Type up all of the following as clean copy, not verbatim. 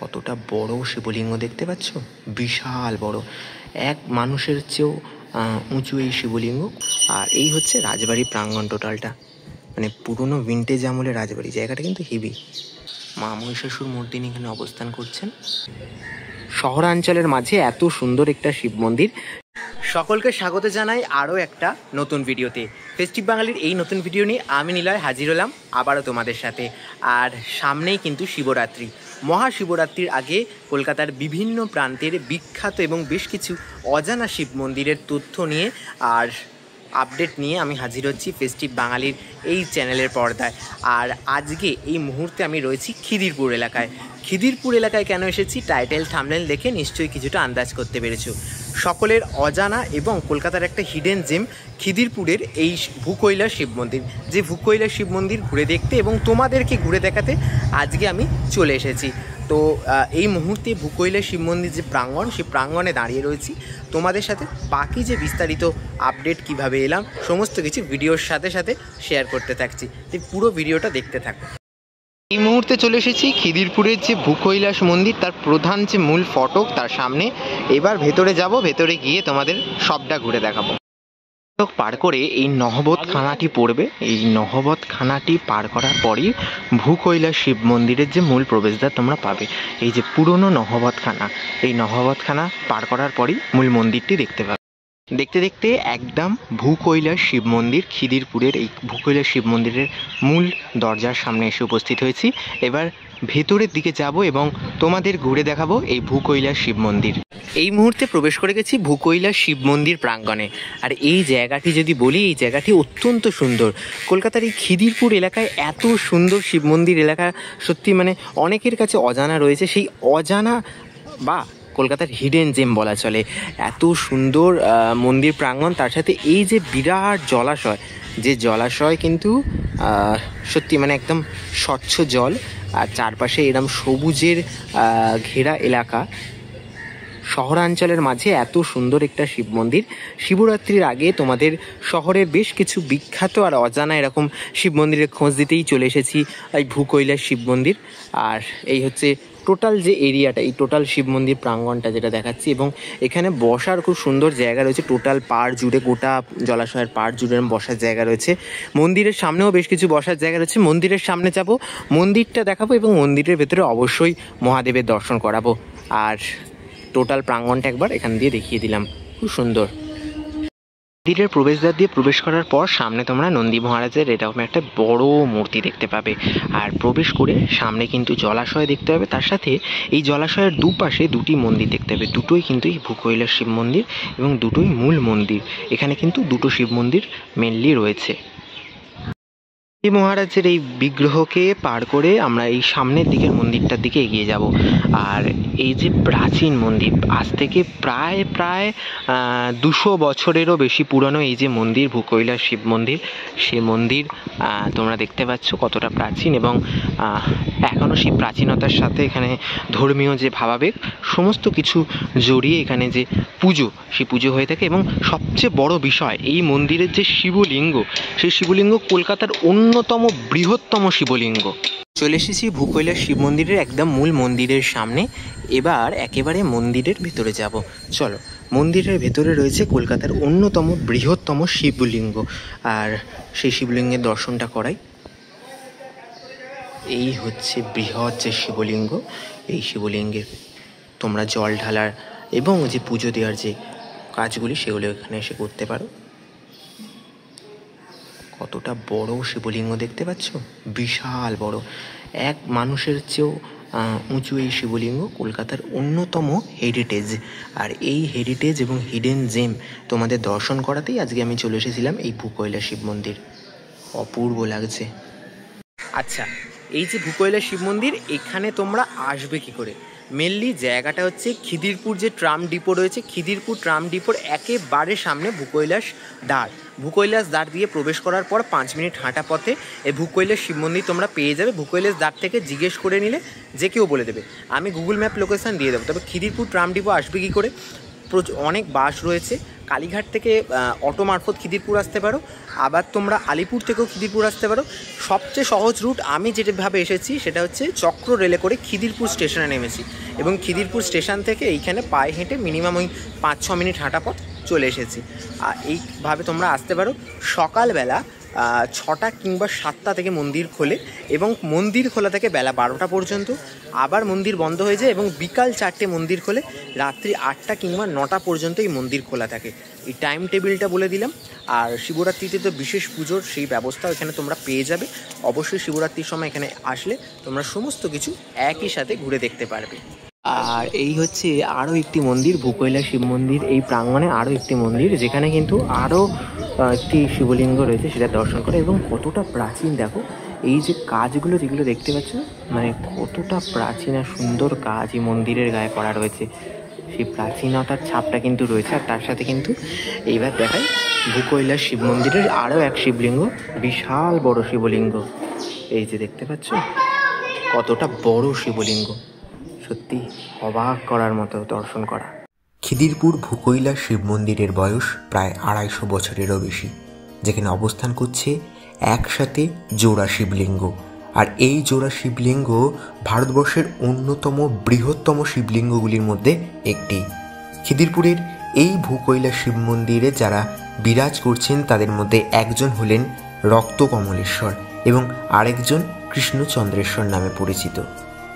কতটা বড় শিবলিঙ্গ দেখতে পাচ্ছ, বিশাল বড়, এক মানুষের চেয়েও উঁচু এই শিবলিঙ্গ। আর এই হচ্ছে রাজবাড়ি প্রাঙ্গণ টোটালটা, মানে পুরনো ভিন্টেজ আমলের রাজবাড়ি। জায়গাটা কিন্তু হেভি। মা মহিষাসুর মূর্তি এখানে অবস্থান করছেন। শহরাঞ্চলের মাঝে এত সুন্দর একটা শিব মন্দির। সকলকে স্বাগত জানাই আরও একটা নতুন ভিডিওতে। ফেস্টিভ বাঙালির এই নতুন ভিডিও নিয়ে আমি নিলয় হাজির হলাম আবারও তোমাদের সাথে। আর সামনেই কিন্তু শিবরাত্রি, মহাশিবরাত্রির আগে কলকাতার বিভিন্ন প্রান্তের বিখ্যাত এবং বেশ কিছু অজানা শিব মন্দিরের তথ্য নিয়ে আর আপডেট নিয়ে আমি হাজির হচ্ছি ফেস্টিভ বাঙালির এই চ্যানেলের পর্দায়। আর আজকে এই মুহূর্তে আমি রয়েছি খিদিরপুর এলাকায়। খিদিরপুর এলাকায় কেন এসেছি টাইটেল থাম্বনেল দেখে নিশ্চয়ই কিছুটা আন্দাজ করতে পেরেছো। সকলের অজানা এবং কলকাতার একটা হিডেন জেম খিদিরপুরের এই ভূকৈলাস শিব মন্দির। যে ভূকৈলাস শিব মন্দির ঘুরে দেখতে এবং তোমাদেরকে ঘুরে দেখাতে আজকে আমি চলে এসেছি। তো এই মুহূর্তে ভূকৈলাস শিব মন্দির যে প্রাঙ্গণ, সেই প্রাঙ্গণে দাঁড়িয়ে রয়েছি। তোমাদের সাথে বাকি যে বিস্তারিত আপডেট কিভাবে এলাম সমস্ত কিছু ভিডিওর সাথে সাথে শেয়ার করতে থাকছি। তাই পুরো ভিডিওটা দেখতে থাকো। এই মুহূর্তে চলে এসেছি খিদিরপুরের যে ভূকৈলাস মন্দির, তার প্রধান যে মূল ফটক তার সামনে। এবার ভেতরে যাব, ভেতরে গিয়ে তোমাদের সবটা ঘুরে দেখাবো। পার করে এই নহবতখানাটি পড়বে। এই নহবতখানাটি পার করার পরই ভূকৈলাস শিব মন্দিরের যে মূল প্রবেশদ্বার তোমরা পাবে। এই যে পুরনো নহবতখানা, এই নহবতখানা পার করার পরই মূল মন্দিরটি দেখতে পাবে। দেখতে দেখতে একদম ভূকৈলাস শিব মন্দির, খিদিরপুরের এই ভূকৈলাস শিব মন্দিরের মূল দরজার সামনে এসে উপস্থিত হয়েছি। এবার ভেতরের দিকে যাব এবং তোমাদের ঘুরে দেখাবো এই ভূকৈলাস শিব মন্দির। এই মুহূর্তে প্রবেশ করে গেছি ভূকৈলাস শিব মন্দির প্রাঙ্গণে। আর এই জায়গাটি যদি বলি, এই জায়গাটি অত্যন্ত সুন্দর। কলকাতার এই খিদিরপুর এলাকায় এত সুন্দর শিব মন্দির এলাকা সত্যি মানে অনেকের কাছে অজানা রয়েছে। সেই অজানা বা কলকাতার হিডেন জেম বলা চলে। এত সুন্দর মন্দির প্রাঙ্গণ, তার সাথে এই যে বিরাট জলাশয়, যে জলাশয় কিন্তু সত্যি মানে একদম স্বচ্ছ জল, আর চারপাশে এরম সবুজের ঘেরা এলাকা। শহরাঞ্চলের মাঝে এত সুন্দর একটা শিব মন্দির। শিবরাত্রির আগে তোমাদের শহরের বেশ কিছু বিখ্যাত আর অজানা এরকম শিব মন্দিরের খোঁজ দিতেই চলে এসেছি এই ভূকৈলাস শিব মন্দির। আর এই হচ্ছে টোটাল যে এরিয়াটা, এই টোটাল শিব মন্দির প্রাঙ্গণটা যেটা দেখাচ্ছি। এবং এখানে বসার খুব সুন্দর জায়গা রয়েছে। টোটাল পাড় জুড়ে, গোটা জলাশয়ের পাড় জুড়ে বসার জায়গা রয়েছে। মন্দিরের সামনেও বেশ কিছু বসার জায়গা রয়েছে। মন্দিরের সামনে যাব, মন্দিরটা দেখাবো এবং মন্দিরের ভেতরে অবশ্যই মহাদেবের দর্শন করাবো। আর টোটাল প্রাঙ্গণটা একবার এখান দিয়ে দেখিয়ে দিলাম, খুব সুন্দর। মন্দিরের প্রবেশদ্বার দিয়ে প্রবেশ করার পর সামনে তোমরা নন্দী মহারাজের এরকম একটা বড় মূর্তি দেখতে পাবে। আর প্রবেশ করে সামনে কিন্তু জলাশয় দেখতে পাবে। তার সাথে এই জলাশয়ের দুপাশে দুটি মন্দির দেখতে পাবে। দুটোই কিন্তু এই ভূকৈলাস শিব মন্দির এবং দুটোই মূল মন্দির। এখানে কিন্তু দুটো শিব মন্দির মেনলি রয়েছে। মহারাজের এই বিগ্রহকে পার করে আমরা এই সামনের দিকের মন্দিরটার দিকে এগিয়ে যাব। আর এই যে প্রাচীন মন্দির, আজ থেকে প্রায় 200 বছরেরও বেশি পুরনো এই যে মন্দির, ভূকৈলাস শিব মন্দির, সে মন্দির তোমরা দেখতে পাচ্ছ কতটা প্রাচীন। এবং এখনও সেই প্রাচীনতার সাথে এখানে ধর্মীয় যে ভাবাবেগ সমস্ত কিছু জড়িয়ে এখানে যে পুজো, সেই পুজো হয়ে থাকে। এবং সবচেয়ে বড় বিষয়, এই মন্দিরের যে শিবলিঙ্গ, সেই শিবলিঙ্গ কলকাতার অন্যতম বৃহত্তম শিবলিঙ্গ। চলে এসেছি ভূকৈলাস শিব মন্দিরের একদম মূল মন্দিরের সামনে। এবার একেবারে মন্দিরের ভেতরে যাব, চলো। মন্দিরের ভেতরে রয়েছে কলকাতার অন্যতম বৃহত্তম শিবলিঙ্গ, আর সেই শিবলিঙ্গের দর্শনটা করাই। এই হচ্ছে বৃহৎ যে শিবলিঙ্গ। এই শিবলিঙ্গে তোমরা জল ঢালার এবং যে পুজো দেওয়ার যে কাজগুলি সেগুলো এখানে এসে করতে পারো। কতটা বড় শিবলিঙ্গ দেখতে পাচ্ছ, বিশাল বড়, এক মানুষের চেয়েও উঁচু এই শিবলিঙ্গ। কলকাতার অন্যতম হেরিটেজ। আর এই হেরিটেজ এবং হিডেন জেম তোমাদের দর্শন করাতেই আজকে আমি চলে এসেছিলাম এই ভূকৈলাস শিব মন্দির। অপূর্ব লাগছে। আচ্ছা, এই যে ভূকৈলাস শিব মন্দির, এখানে তোমরা আসবে কি করে? মেনলি জায়গাটা হচ্ছে খিদিরপুর যে ট্রাম ডিপো রয়েছে, খিদিরপুর ট্রাম ডিপোর একেবারে সামনে ভূকৈলাস দ্বার। ভূকৈলাস দ্বার দিয়ে প্রবেশ করার পর 5 মিনিট হাঁটা পথে এই ভূকৈলাস শিব মন্দির তোমরা পেয়ে যাবে। ভূকৈলাস দ্বার থেকে জিজ্ঞেস করে নিলে যে কেউ বলে দেবে। আমি গুগল ম্যাপ লোকেশান দিয়ে দেবো। তবে খিদিরপুর ট্রাম ডিপো আসবে কী করে? অনেক বাস রয়েছে। কালীঘাট থেকে অটো মারফত খিদিরপুর আসতে পারো, আবার তোমরা আলিপুর থেকেও খিদিরপুর আসতে পারো। সবচেয়ে সহজ রুট আমি যেভাবে এসেছি সেটা হচ্ছে চক্র রেলে করে খিদিরপুর স্টেশনে নেমেছি, এবং খিদিরপুর স্টেশন থেকে এইখানে পায়ে হেঁটে মিনিমাম ওই 5-6 মিনিট হাঁটা পথ চলে এসেছি। আর এইভাবে তোমরা আসতে পারো। সকালবেলা 6টা কিংবা 7টা থেকে মন্দির খোলে, এবং মন্দির খোলা থাকে বেলা 12টা পর্যন্ত। আবার মন্দির বন্ধ হয়ে যায় এবং বিকাল 4টে মন্দির খোলে, রাত্রি 8টা কিংবা 9টা পর্যন্ত এই মন্দির খোলা থাকে। এই টাইম টেবিলটা বলে দিলাম। আর শিবরাত্রিতে তো বিশেষ পুজোর সেই ব্যবস্থাও এখানে তোমরা পেয়ে যাবে। অবশ্যই শিবরাত্রির সময় এখানে আসলে তোমরা সমস্ত কিছু একই সাথে ঘুরে দেখতে পারবে। আর এই হচ্ছে আরও একটি মন্দির, ভূকৈলাস শিব মন্দির। এই প্রাঙ্গণে আরও একটি মন্দির যেখানে কিন্তু আরও একটি শিবলিঙ্গ রয়েছে, সেটা দর্শন করে। এবং কতটা প্রাচীন দেখো, এই যে কাজগুলো যেগুলো দেখতে পাচ্ছ, মানে কতটা প্রাচীন আর সুন্দর কাজ এই মন্দিরের গায়ে করা রয়েছে। সেই প্রাচীনতার ছাপটা কিন্তু রয়েছে। আর তার সাথে কিন্তু এইবার দেখাই ভূকৈলাস শিব মন্দিরের আরও এক শিবলিঙ্গ, বিশাল বড় শিবলিঙ্গ। এই যে দেখতে পাচ্ছ কতটা বড় শিবলিঙ্গ, সত্যি অবাক করার মতো দর্শন করা। খিদিরপুর ভূকৈলাস শিব মন্দিরের বয়স প্রায় 250 বছরেরও বেশি, যেখানে অবস্থান করছে একসাথে জোড়া শিবলিঙ্গ। আর এই জোড়া শিবলিঙ্গ ভারতবর্ষের অন্যতম বৃহত্তম শিবলিঙ্গগুলির মধ্যে একটি। খিদিরপুরের এই ভূকৈলাস শিব মন্দিরে যারা বিরাজ করছেন তাদের মধ্যে একজন হলেন রক্তকমলেশ্বর এবং আরেকজন কৃষ্ণচন্দ্রেশ্বর নামে পরিচিত।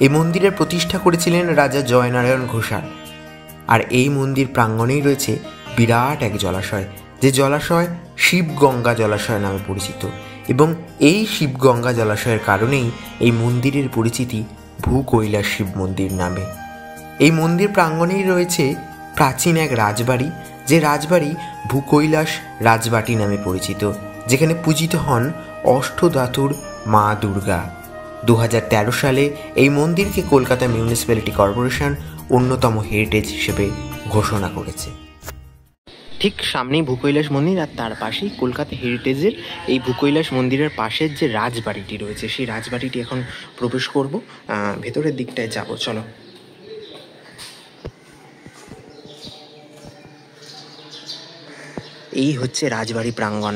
এই মন্দিরের প্রতিষ্ঠা করেছিলেন রাজা জয়নারায়ণ ঘোষাল। আর এই মন্দির প্রাঙ্গণেই রয়েছে বিরাট এক জলাশয়, যে জলাশয় শিবগঙ্গা জলাশয় নামে পরিচিত। এবং এই শিবগঙ্গা জলাশয়ের কারণেই এই মন্দিরের পরিচিতি ভূকৈলাস শিব মন্দির নামে। এই মন্দির প্রাঙ্গণেই রয়েছে প্রাচীন এক রাজবাড়ি, যে রাজবাড়ি ভূকৈলাস রাজবাটি নামে পরিচিত, যেখানে পূজিত হন অষ্টধাতুর মা দুর্গা। 2013 সালে এই মন্দিরকে কলকাতা মিউনিসিপ্যালিটি কর্পোরেশন অন্যতম হেরিটেজ হিসেবে ঘোষণা করেছে। ঠিক সামনেই ভূকৈলাস মন্দির, আর তার পাশেই কলকাতা হেরিটেজের এই ভূকৈলাস মন্দিরের পাশের যে রাজবাড়িটি রয়েছে, সেই রাজবাড়িটি এখন প্রবেশ করব, ভেতরের দিকটায় যাব। চলো। এই হচ্ছে রাজবাড়ি প্রাঙ্গণ।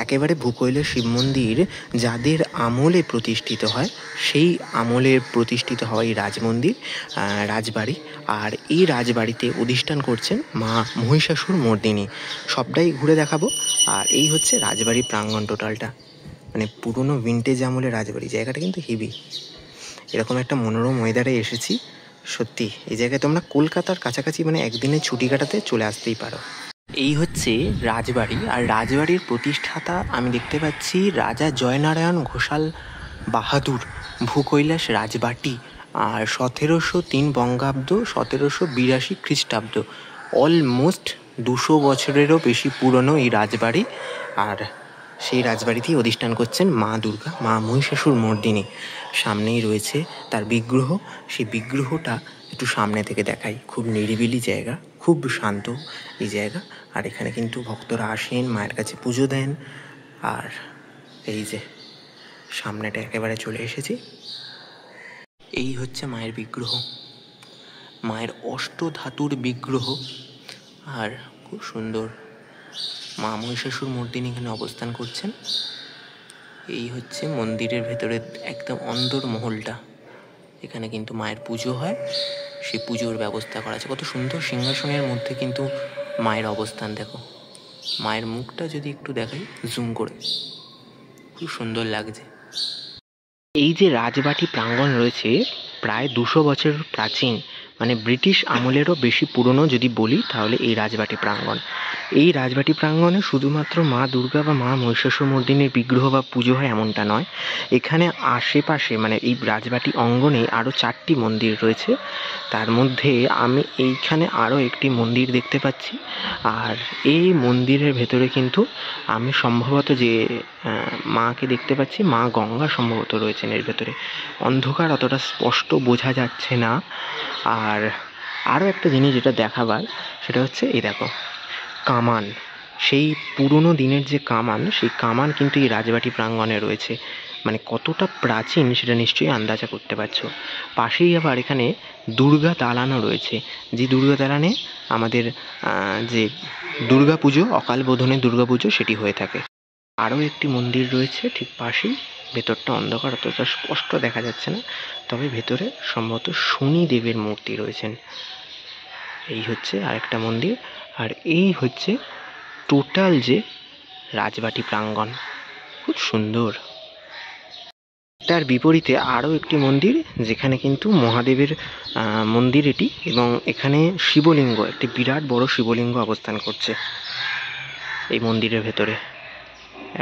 একেবারে ভূকৈলাস শিব মন্দির যাদের আমলে প্রতিষ্ঠিত হয়, সেই আমলে প্রতিষ্ঠিত হয় এই রাজমন্দির, রাজবাড়ি। আর এই রাজবাড়িতে অধিষ্ঠান করছেন মা মহিষাসুর মর্দিনী। সবটাই ঘুরে দেখাবো। আর এই হচ্ছে রাজবাড়ি প্রাঙ্গণ টোটালটা, মানে পুরনো ভিন্টেজ আমলের রাজবাড়ি। জায়গাটা কিন্তু হেভি। এরকম একটা মনোরম ওয়েদারে এসেছি। সত্যি এই জায়গায় তোমরা কলকাতার কাছাকাছি মানে একদিনের ছুটি কাটাতে চলে আসতেই পারো। এই হচ্ছে রাজবাড়ি। আর রাজবাড়ির প্রতিষ্ঠাতা আমি দেখতে পাচ্ছি রাজা জয়নারায়ণ ঘোষাল বাহাদুর, ভূকৈলাস রাজবাটি। আর 1703 বঙ্গাব্দ, 1782 খ্রিস্টাব্দ। অলমোস্ট 200 বছরেরও বেশি পুরনো এই রাজবাড়ি। আর সেই রাজবাড়িতেই অধিষ্ঠান করছেন মা দুর্গা, মা মহিষাসুর মর্দিনী। সামনেই রয়েছে তার বিগ্রহ। সেই বিগ্রহটা একটু সামনে থেকে দেখাই। খুব নিরিবিলি জায়গা, খুব শান্ত এই জায়গা। আর এখানে কিন্তু ভক্তরা আসেন, মায়ের কাছে পুজো দেন। আর এই যে সামনেটা একেবারে চলে এসেছি। এই হচ্ছে মায়ের বিগ্রহ, মায়ের অষ্টধাতুর বিগ্রহ। আর খুব সুন্দর মা মহিষাসুর মর্দিনী এখানে অবস্থান করছেন। এই হচ্ছে মন্দিরের ভেতরে একদম অন্দর মহলটা। এখানে কিন্তু মায়ের পুজো হয়, সেই পুজোর ব্যবস্থা করা আছে। কত সুন্দর সিংহাসনের মধ্যে কিন্তু মায়ের অবস্থান। দেখো মায়ের মুখটা যদি একটু দেখাই জুম করে, খুব সুন্দর লাগছে। এই যে রাজবাটি প্রাঙ্গণ রয়েছে প্রায় 200 বছর প্রাচীন, মানে ব্রিটিশ আমলেরও বেশি পুরনো যদি বলি তাহলে এই রাজবাটি প্রাঙ্গণ। এই রাজবাটি প্রাঙ্গণে শুধুমাত্র মা দুর্গা বা মা মহিষাসুর মর্দিনীর বিগ্রহ বা পুজো হয় এমনটা নয়। এখানে আশেপাশে মানে এই রাজবাটি অঙ্গনে আরও 4টি মন্দির রয়েছে। তার মধ্যে আমি এইখানে আরও একটি মন্দির দেখতে পাচ্ছি। আর এই মন্দিরের ভেতরে কিন্তু আমি সম্ভবত যে মাকে দেখতে পাচ্ছি, মা গঙ্গা সম্ভবত রয়েছেন এর ভেতরে। অন্ধকার, অতটা স্পষ্ট বোঝা যাচ্ছে না। আর আরও একটা জিনিস যেটা দেখাবার, সেটা হচ্ছে এই দেখো কামান। সেই পুরনো দিনের যে কামান, সেই কামান কিন্তু এই রাজবাটি প্রাঙ্গণে রয়েছে। মানে কতটা প্রাচীন সেটা নিশ্চয়ই আন্দাজা করতে পারছো। পাশেই আবার এখানে দুর্গা দালানও রয়েছে, যে দুর্গা দালানে আমাদের যে দুর্গা পুজো, অকাল বোধনের দুর্গা পুজো সেটি হয়ে থাকে। আরও একটি মন্দির রয়েছে ঠিক পাশেই, ভেতরটা অন্ধকার, অতটা স্পষ্ট দেখা যাচ্ছে না, তবে ভেতরে সম্ভবত শনিদেবের মূর্তি রয়েছেন। এই হচ্ছে আরেকটা মন্দির, আর এই হচ্ছে টোটাল যে রাজবাটি প্রাঙ্গণ, খুব সুন্দর। তার বিপরীতে আরও একটি মন্দির, যেখানে কিন্তু মহাদেবের মন্দির এটি, এবং এখানে শিবলিঙ্গ, একটি বিরাট বড় শিবলিঙ্গ অবস্থান করছে এই মন্দিরের ভেতরে।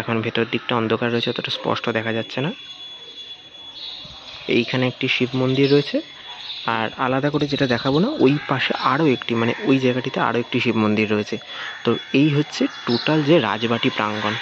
এখন ভেতর দিকটা অন্ধকার রয়েছে, অতটা স্পষ্ট দেখা যাচ্ছে না। এইখানে একটি শিব মন্দির রয়েছে, আর আলাদা করে যেটা দেখাবো না, ওই পাশে আরও একটি, মানে ওই জায়গাটিতে আরও একটি শিব মন্দির রয়েছে। তো এই হচ্ছে টোটাল যে রাজবাটি প্রাঙ্গণ।